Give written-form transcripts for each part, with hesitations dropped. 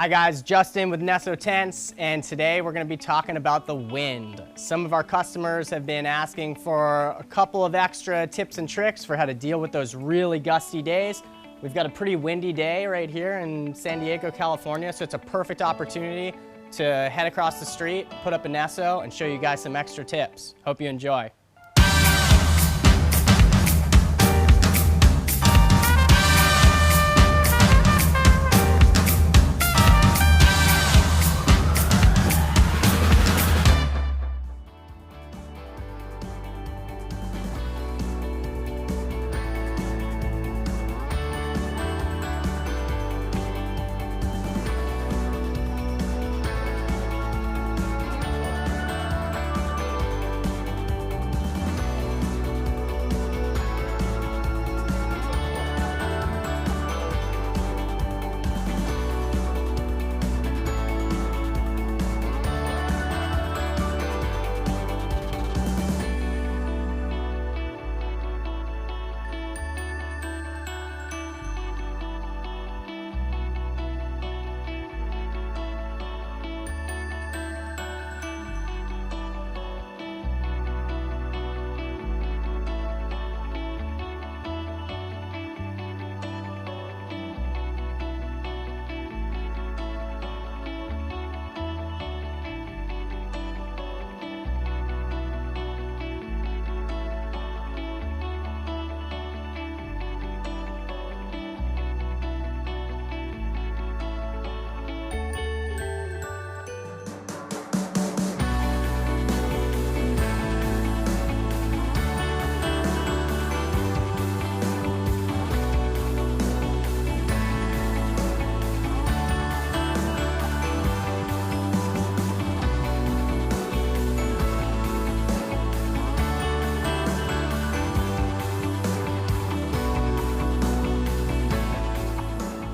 Hi guys, Justin with Neso Tents, and today we're going to be talking about the wind. Some of our customers have been asking for a couple of extra tips and tricks for how to deal with those really gusty days. We've got a pretty windy day right here in San Diego, California, so it's a perfect opportunity to head across the street, put up a Neso, and show you guys some extra tips. Hope you enjoy.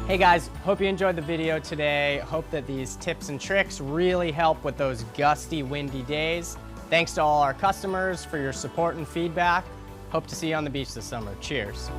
Hey guys, hope you enjoyed the video today. Hope that these tips and tricks really help with those gusty, windy days. Thanks to all our customers for your support and feedback. Hope to see you on the beach this summer. Cheers.